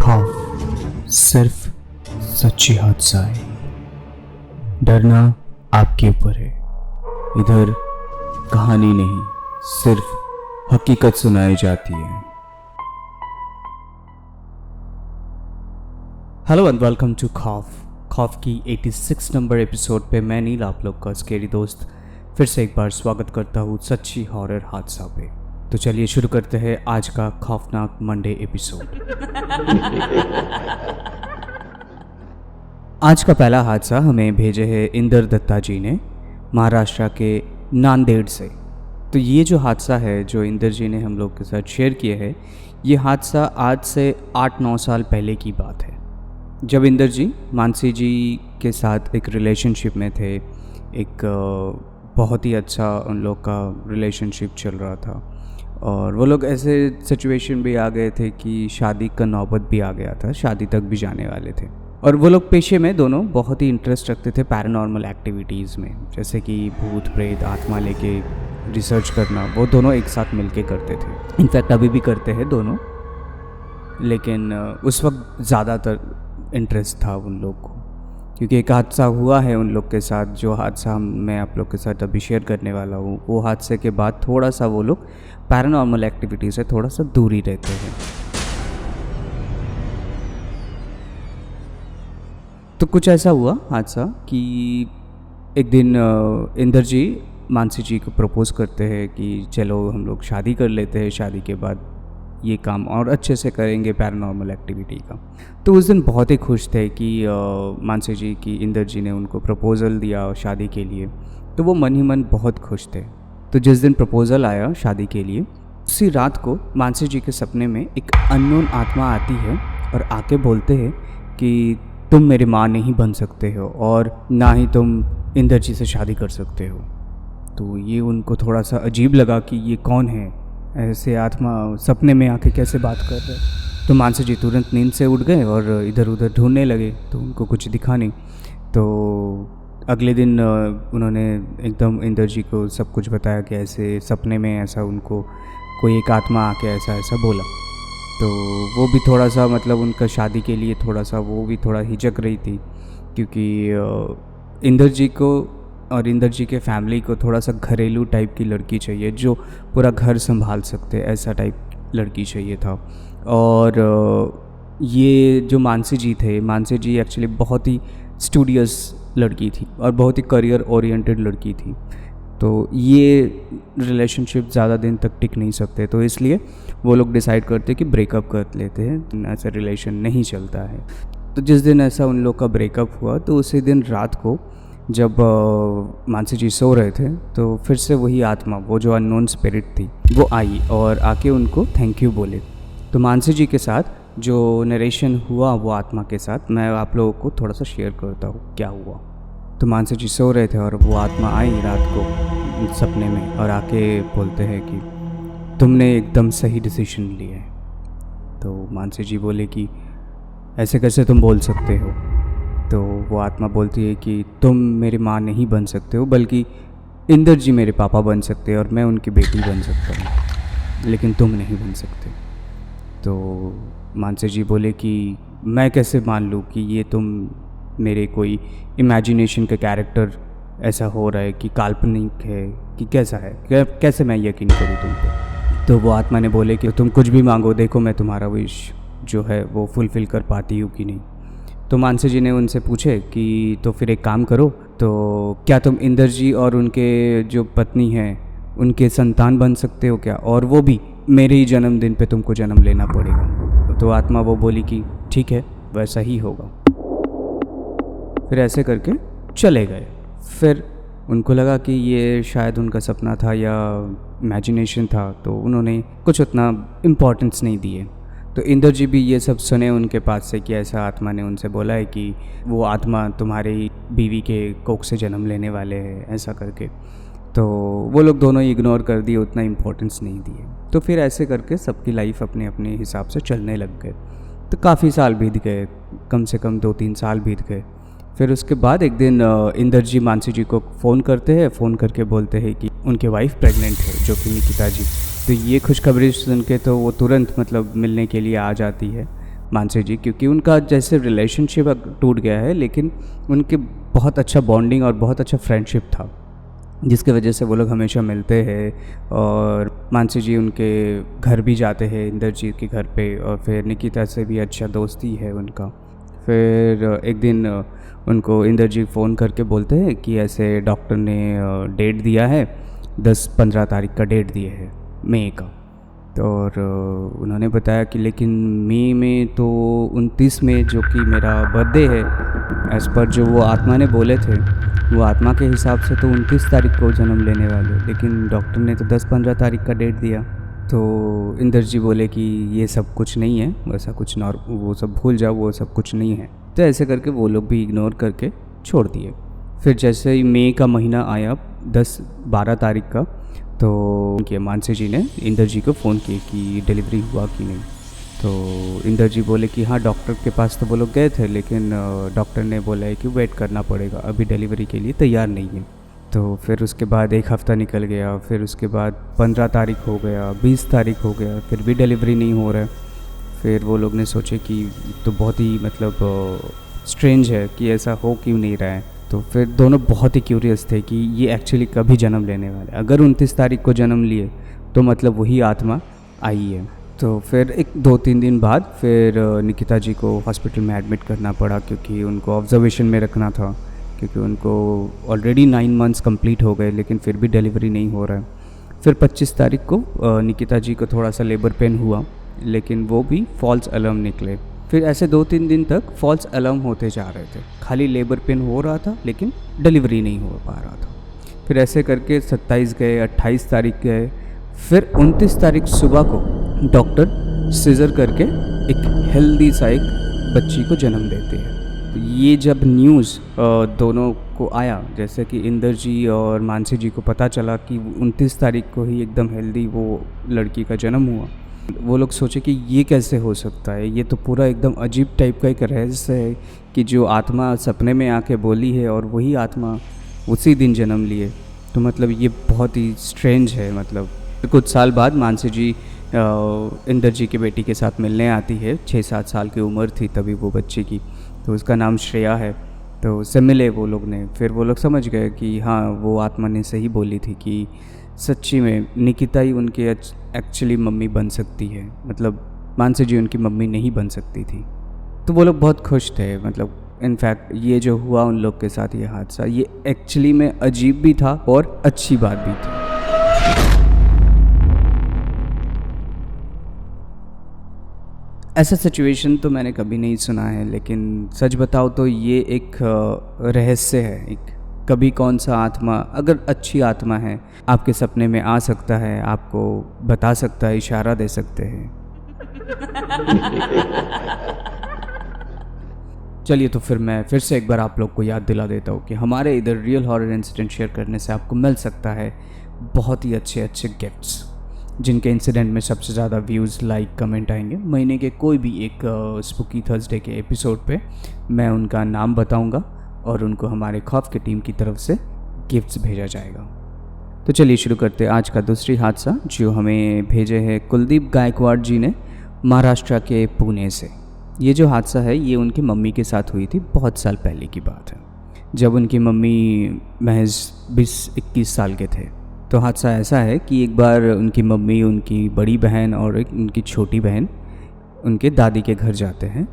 खौफ सिर्फ सच्ची हादसा है। डरना आपके ऊपर है। इधर कहानी नहीं, सिर्फ हकीकत सुनाई जाती है। हेलो एंड वेलकम टू खौफ की 86 नंबर एपिसोड पे मैं नील, आप लोग का स्केरी दोस्त, फिर से एक बार स्वागत करता हूँ सच्ची हॉरर हादसा पे। तो चलिए शुरू करते हैं आज का खौफनाक मंडे एपिसोड। आज का पहला हादसा हमें भेजे है इंदर दत्ता जी ने, महाराष्ट्र के नांदेड़ से। तो ये जो हादसा है जो इंदर जी ने हम लोग के साथ शेयर किए है, ये हादसा आज से 8-9 साल पहले की बात है, जब इंदर जी मानसी जी के साथ एक रिलेशनशिप में थे। एक बहुत ही अच्छा उन लोग का रिलेशनशिप चल रहा था और वो लोग ऐसे सिचुएशन भी आ गए थे कि शादी का नौबत भी आ गया था, शादी तक भी जाने वाले थे। और वो लोग पेशे में दोनों बहुत ही इंटरेस्ट रखते थे पैरानॉर्मल एक्टिविटीज़ में, जैसे कि भूत प्रेत आत्मा लेके रिसर्च करना। वो दोनों एक साथ मिलके करते थे, इनफैक्ट अभी भी करते हैं दोनों, लेकिन उस वक्त ज़्यादातर इंटरेस्ट था उन लोग को, क्योंकि एक हादसा हुआ है उन लोग के साथ। जो हादसा मैं आप लोग के साथ अभी शेयर करने वाला हूँ, वो हादसे के बाद थोड़ा सा वो लोग पैरानॉर्मल एक्टिविटी से थोड़ा सा दूर ही रहते हैं। तो कुछ ऐसा हुआ हादसा कि एक दिन इंदर जी मानसी जी को प्रपोज़ करते हैं कि चलो हम लोग शादी कर लेते हैं, शादी के बाद ये काम और अच्छे से करेंगे पैरानॉर्मल एक्टिविटी का। तो उस दिन बहुत ही खुश थे कि मानसी जी की इंदर जी ने उनको प्रपोज़ल दिया शादी के लिए, तो वो मन ही मन बहुत खुश थे। तो जिस दिन प्रपोज़ल आया शादी के लिए, उसी रात को मानसी जी के सपने में एक अननोन आत्मा आती है और आके बोलते हैं कि तुम मेरी माँ नहीं बन सकते हो और ना ही तुम इंदर जी से शादी कर सकते हो। तो ये उनको थोड़ा सा अजीब लगा कि ये कौन है, ऐसे आत्मा सपने में आके कैसे बात कर रहे। तो मानसी जी तुरंत नींद से उठ गए और इधर उधर ढूंढने लगे, तो उनको कुछ दिखा नहीं। तो अगले दिन उन्होंने एकदम इंदर जी को सब कुछ बताया कि ऐसे सपने में ऐसा उनको कोई एक आत्मा आके ऐसा ऐसा बोला। तो वो भी थोड़ा सा मतलब उनका शादी के लिए थोड़ा सा वो भी थोड़ा हिचक रही थी, क्योंकि इंदर जी को और इंदर जी के फैमिली को थोड़ा सा घरेलू टाइप की लड़की चाहिए, जो पूरा घर संभाल सकते, ऐसा टाइप लड़की चाहिए था। और ये जो मानसी जी थे, मानसी जी एक्चुअली बहुत ही स्टूडियस लड़की थी और बहुत ही करियर ओरिएंटेड लड़की थी। तो ये रिलेशनशिप ज़्यादा दिन तक टिक नहीं सकते, तो इसलिए वो लोग डिसाइड करते कि ब्रेकअप कर लेते हैं, ऐसा रिलेशन नहीं चलता है। तो जिस दिन ऐसा उन लोग का ब्रेकअप हुआ, तो उसी दिन रात को जब मानसी जी सो रहे थे, तो फिर से वही आत्मा, वो जो अननोन स्पिरिट थी, वो आई और आके उनको थैंक यू बोले। तो मानसी जी के साथ जो नरेशन हुआ वो आत्मा के साथ, मैं आप लोगों को थोड़ा सा शेयर करता हूँ क्या हुआ। तो मानसी जी सो रहे थे और वो आत्मा आई रात को सपने में और आके बोलते हैं कि तुमने एकदम सही डिसीजन लिया है। तो मानसी जी बोले कि ऐसे कैसे तुम बोल सकते हो। तो वो आत्मा बोलती है कि तुम मेरी माँ नहीं बन सकते हो, बल्कि इंदर जी मेरे पापा बन सकते हैं और मैं उनकी बेटी बन सकता हूँ, लेकिन तुम नहीं बन सकते। तो मानसी जी बोले कि मैं कैसे मान लूँ कि ये तुम मेरे कोई इमेजिनेशन का कैरेक्टर ऐसा हो रहा है कि काल्पनिक है कि कैसा है, कैसे मैं यकीन करूँ तुम पे। तो वो आत्मा ने बोले कि तुम कुछ भी मांगो, देखो मैं तुम्हारा विश जो है वो फुलफ़िल कर पाती हूँ कि नहीं। तो मानसी जी ने उनसे पूछे कि तो फिर एक काम करो, तो क्या तुम इंदर जी और उनके जो पत्नी हैं उनके संतान बन सकते हो क्या, और वो भी मेरे ही जन्मदिन पे तुमको जन्म लेना पड़ेगा। तो आत्मा वो बोली कि ठीक है, वैसा ही होगा। फिर ऐसे करके चले गए। फिर उनको लगा कि ये शायद उनका सपना था या इमेजिनेशन था, तो उन्होंने कुछ उतना इम्पोर्टेंस नहीं दिए। तो इंदर जी भी ये सब सुने उनके पास से कि ऐसा आत्मा ने उनसे बोला है कि वो आत्मा तुम्हारी बीवी के कोख से जन्म लेने वाले हैं, ऐसा करके। तो वो लोग दोनों ही इग्नोर कर दिए, उतना इम्पोर्टेंस नहीं दिए। तो फिर ऐसे करके सबकी लाइफ अपने अपने हिसाब से चलने लग गए। तो काफ़ी साल बीत गए, कम से कम 2-3 साल बीत गए। फिर उसके बाद एक दिन इंदर जी मानसी जी को फ़ोन करते हैं, फ़ोन करके बोलते हैं कि उनके वाइफ प्रेग्नेंट है, जो कि निकिता जी। तो ये खुशखबरी सुन के तो वो तुरंत मतलब मिलने के लिए आ जाती है मानसी जी, क्योंकि उनका जैसे रिलेशनशिप टूट गया है, लेकिन उनके बहुत अच्छा बॉन्डिंग और बहुत अच्छा फ्रेंडशिप था, जिसकी वजह से वो लोग हमेशा मिलते हैं। और मानसी जी उनके घर भी जाते हैं, इंद्रजीत के घर पे, और फिर निकिता से भी अच्छा दोस्ती है उनका। फिर एक दिन उनको इंद्रजीत फ़ोन करके बोलते हैं कि ऐसे डॉक्टर ने डेट दिया है, 10-15 तारीख का डेट दिए है मई का। तो और उन्होंने बताया कि लेकिन मई में तो 29 में जो कि मेरा बर्थडे है, एज़ पर जो वो आत्मा ने बोले थे, वो आत्मा के हिसाब से तो 29 तारीख को जन्म लेने वाले, लेकिन डॉक्टर ने तो 10-15 तारीख का डेट दिया। तो इंदर जी बोले कि ये सब कुछ नहीं है, वैसा कुछ वो सब भूल जाओ, वो सब कुछ नहीं है। तो ऐसे करके वो लोग भी इग्नोर करके छोड़ दिए। फिर जैसे ही मई का महीना आया 10-12 तारीख का, तो उनके मानसी जी ने इंदर जी को फ़ोन किए कि डिलीवरी हुआ कि नहीं। तो इंदर जी बोले कि हाँ, डॉक्टर के पास तो वो लोग गए थे, लेकिन डॉक्टर ने बोला है कि वेट करना पड़ेगा, अभी डिलीवरी के लिए तैयार नहीं है। तो फिर उसके बाद एक हफ़्ता निकल गया, फिर उसके बाद 15 तारीख हो गया, 20 तारीख हो गया, फिर भी डिलीवरी नहीं हो रहा है। फिर वो लोग ने सोचे कि तो बहुत ही मतलब स्ट्रेंज है कि ऐसा हो क्यों नहीं रहा है। तो फिर दोनों बहुत ही क्यूरियस थे कि ये एक्चुअली कभी जन्म लेने वाले। अगर 29 तारीख को जन्म लिए तो मतलब वही आत्मा आई है। तो फिर एक 2-3 दिन बाद फिर निकिता जी को हॉस्पिटल में एडमिट करना पड़ा, क्योंकि उनको ऑब्जर्वेशन में रखना था, क्योंकि उनको ऑलरेडी 9 मंथ्स कंप्लीट हो गए, लेकिन फिर भी डिलीवरी नहीं हो रहा है। फिर 25 तारीख को निकिता जी को थोड़ा सा लेबर पेन हुआ, लेकिन वो भी फॉल्स अलार्म निकले। फिर ऐसे 2-3 दिन तक फॉल्स अलार्म होते जा रहे थे, खाली लेबर पेन हो रहा था लेकिन डिलीवरी नहीं हो पा रहा था। फिर ऐसे करके 27 गए, 28 तारीख गए, फिर 29 तारीख सुबह को डॉक्टर सीजर करके एक हेल्दी सा एक बच्ची को जन्म देते हैं। तो ये जब न्यूज़ दोनों को आया, जैसे कि इंदर जी और मानसी जी को पता चला कि 29 तारीख को ही एकदम हेल्दी वो लड़की का जन्म हुआ, वो लोग सोचे कि ये कैसे हो सकता है, ये तो पूरा एकदम अजीब टाइप का एक रहस्य है कि जो आत्मा सपने में आके बोली है और वही आत्मा उसी दिन जन्म लिए। तो मतलब ये बहुत ही स्ट्रेंज है। मतलब कुछ साल बाद मानसी जी इंदर जी की बेटी के साथ मिलने आती है, 6-7 साल की उम्र थी तभी वो बच्चे की, तो उसका नाम श्रेया है। तो उससे मिले वो लोग ने, फिर वो लोग समझ गए कि हाँ, वो आत्मा ने सही बोली थी कि सच्ची में निकिता ही उनकी एक्चुअली मम्मी बन सकती है, मतलब मानसी जी उनकी मम्मी नहीं बन सकती थी। तो वो लोग बहुत खुश थे। मतलब इनफैक्ट ये जो हुआ उन लोग के साथ, ये हादसा, ये एक्चुअली में अजीब भी था और अच्छी बात भी थी। ऐसा सिचुएशन तो मैंने कभी नहीं सुना है, लेकिन सच बताओ तो ये एक रहस्य है। एक कभी कौन सा आत्मा, अगर अच्छी आत्मा है, आपके सपने में आ सकता है, आपको बता सकता है, इशारा दे सकते हैं। चलिए, तो फिर मैं फिर से एक बार आप लोग को याद दिला देता हूँ कि हमारे इधर रियल हॉरर इंसिडेंट शेयर करने से आपको मिल सकता है बहुत ही अच्छे अच्छे गिफ्ट्स, जिनके इंसिडेंट में सबसे ज़्यादा व्यूज़, लाइक, कमेंट आएंगे। महीने के कोई भी एक स्पूकी थर्सडे के एपिसोड पे मैं उनका नाम बताऊंगा और उनको हमारे खौफ की टीम की तरफ से गिफ्ट्स भेजा जाएगा। तो चलिए शुरू करते हैं आज का दूसरी हादसा, जो हमें भेजे हैं कुलदीप गायकवाड़ जी ने महाराष्ट्र के पुणे से। ये जो हादसा है ये उनकी मम्मी के साथ हुई थी, बहुत साल पहले की बात है, जब उनकी मम्मी महज 20-21 साल के थे। तो हादसा ऐसा है कि एक बार उनकी मम्मी, उनकी बड़ी बहन और एक उनकी छोटी बहन उनके दादी के घर जाते हैं,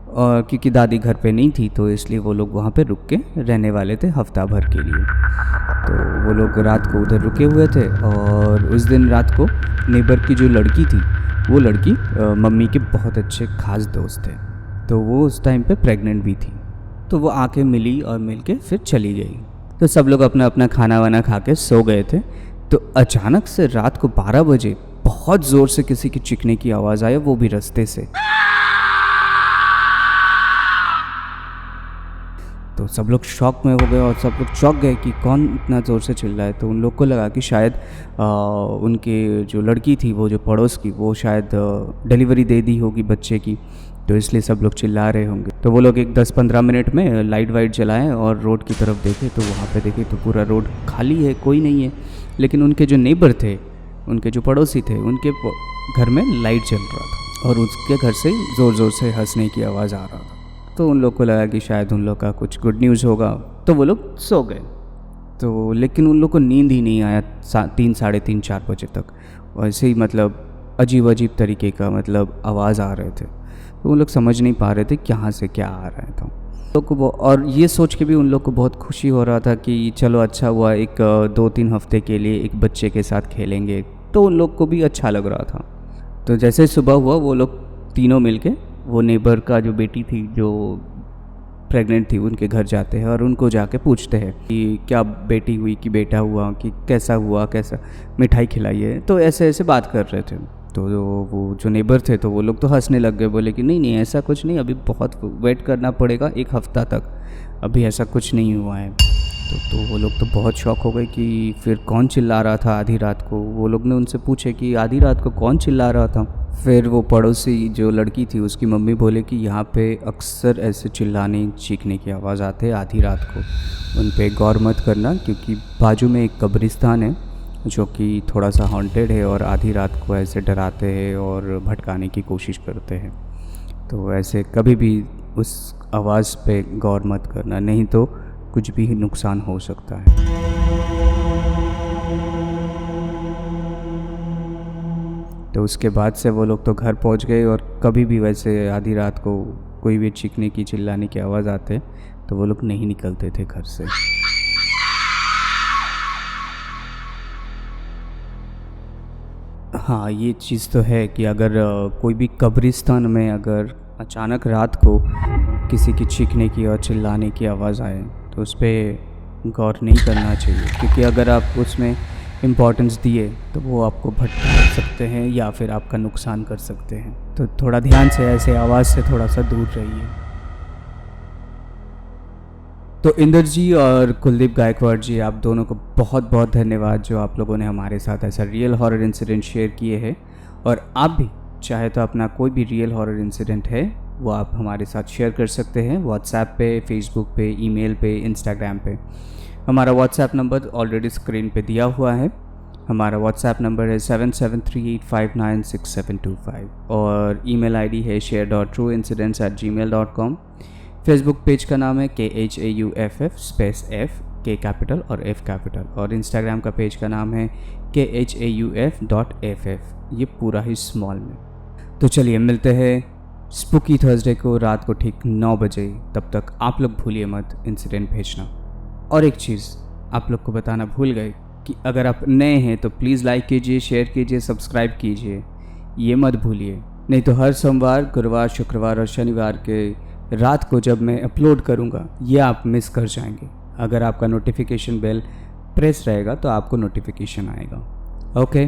और क्योंकि दादी घर पे नहीं थी तो इसलिए वो लोग वहाँ पे रुक के रहने वाले थे हफ्ता भर के लिए। तो वो लोग रात को उधर रुके हुए थे, और उस दिन रात को नेबर की जो लड़की थी, वो लड़की मम्मी के बहुत अच्छे खास दोस्त थे। तो वो उस टाइम पे प्रेग्नेंट भी थी। तो वो आके मिली और मिल के फिर चली गई। तो सब लोग अपना अपना खाना वाना खा के सो गए थे। तो अचानक से रात को 12 बजे बहुत ज़ोर से किसी की चीखने की आवाज़ आई, वो भी रास्ते से। तो सब लोग शॉक में हो गए और सब लोग चौंक गए कि कौन इतना ज़ोर से चिल्ला है। तो उन लोग को लगा कि शायद उनके जो लड़की थी, वो जो पड़ोस की, वो शायद डिलीवरी दे दी होगी बच्चे की, तो इसलिए सब लोग चिल्ला रहे होंगे। तो वो लोग एक 10-15 मिनट में लाइट वाइट जलाएं और रोड की तरफ देखे, तो वहाँ पे देखे तो पूरा रोड खाली है, कोई नहीं है। लेकिन उनके जो नेबर थे, उनके जो पड़ोसी थे, उनके घर में लाइट जल रहा था। और उसके घर से ज़ोर ज़ोर से हंसने की आवाज़ आ रहा था। तो उन लोग को लगा कि शायद उन लोग का कुछ गुड न्यूज़ होगा, तो वो लोग सो गए। तो लेकिन उन लोग को नींद ही नहीं आया 3 साढ़े 3 4 बजे तक। वैसे ही मतलब अजीब अजीब तरीके का मतलब आवाज़ आ रहे थे। तो उन लोग समझ नहीं पा रहे थे कहाँ से क्या आ रहा था। लोग को और ये सोच के भी उन लोग को बहुत खुशी हो रहा था कि चलो अच्छा हुआ, एक 2-3 हफ्ते के लिए एक बच्चे के साथ खेलेंगे। तो उन लोग को भी अच्छा लग रहा था। तो जैसे सुबह हुआ, वो लोग तीनों मिलके वो नेबर का जो बेटी थी जो प्रेग्नेंट थी उनके घर जाते हैं और उनको जाके पूछते हैं कि क्या बेटी हुई कि बेटा हुआ, कि कैसा हुआ, कैसा मिठाई खिलाइए। तो ऐसे ऐसे बात कर रहे थे। तो वो जो नेबर थे तो वो लोग तो हंसने लग गए, बोले कि नहीं नहीं ऐसा कुछ नहीं, अभी बहुत वेट करना पड़ेगा 1 हफ्ता तक, अभी ऐसा कुछ नहीं हुआ है। तो वो लोग तो बहुत शॉक हो गए कि फिर कौन चिल्ला रहा था आधी रात को। वो लोग ने उनसे पूछे कि आधी रात को कौन चिल्ला रहा था। फिर वो पड़ोसी जो लड़की थी उसकी मम्मी बोले कि यहाँ पे अक्सर ऐसे चिल्लाने चीखने की आवाज़ आते हैं आधी रात को, उन पे गौर मत करना, क्योंकि बाजू में एक कब्रिस्तान है जो कि थोड़ा सा हॉन्टेड है और आधी रात को ऐसे डराते हैं और भटकाने की कोशिश करते हैं। तो ऐसे कभी भी उस आवाज़ पे गौर मत करना, नहीं तो कुछ भी नुकसान हो सकता है। तो उसके बाद से वो लोग तो घर पहुंच गए और कभी भी वैसे आधी रात को कोई भी चीखने की चिल्लाने की आवाज़ आते तो वो लोग नहीं निकलते थे घर से। हाँ, ये चीज़ तो है कि अगर कोई भी कब्रिस्तान में अगर अचानक रात को किसी की चीखने की और चिल्लाने की आवाज़ आए तो उस पर गौर नहीं करना चाहिए, क्योंकि अगर आप उसमें इम्पोर्टेंस दिए तो वो आपको भटका सकते हैं या फिर आपका नुकसान कर सकते हैं। तो थोड़ा ध्यान से ऐसे आवाज़ से थोड़ा सा दूर रहिए। तो इंदर जी और कुलदीप गायकवाड़ जी, आप दोनों को बहुत बहुत धन्यवाद जो आप लोगों ने हमारे साथ ऐसा रियल हॉरर इंसिडेंट शेयर किए हैं। और आप भी चाहे तो अपना कोई भी रियल हॉरर इंसिडेंट है वो आप हमारे साथ शेयर कर सकते हैं व्हाट्सएप पे, फेसबुक पे, ईमेल पे, इंस्टाग्राम पे। हमारा व्हाट्सएप नंबर ऑलरेडी स्क्रीन पे दिया हुआ है। हमारा व्हाट्सएप नंबर है 7738596725 और ईमेल आईडी है share.trueincidents@gmail.com। फेसबुक पेज का नाम है KHAUFF space F K capital और F कैपिटल, और इंस्टाग्राम का पेज का नाम है KHAUF.FF, ये पूरा ही स्मॉल में। तो चलिए मिलते हैं स्पूकी थर्सडे को रात को ठीक 9 बजे। तब तक आप लोग भूलिए मत इंसिडेंट भेजना। और एक चीज़ आप लोग को बताना भूल गए कि अगर आप नए हैं तो प्लीज़ लाइक कीजिए, शेयर कीजिए, सब्सक्राइब कीजिए, ये मत भूलिए। नहीं तो हर सोमवार, गुरुवार, शुक्रवार और शनिवार के रात को जब मैं अपलोड करूँगा ये आप मिस कर जाएंगे। अगर आपका नोटिफिकेशन बेल प्रेस रहेगा तो आपको नोटिफिकेशन आएगा। ओके,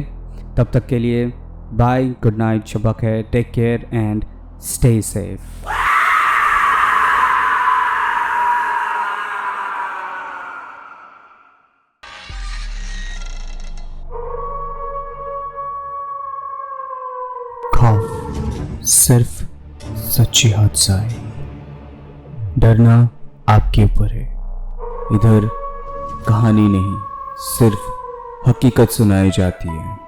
तब तक के लिए बाय, गुड नाइट, शब्बा खैर, take care and stay safe. खौफ सिर्फ सच्ची हादसा है, डरना आपके ऊपर है। इधर कहानी नहीं, सिर्फ हकीकत सुनाई जाती है।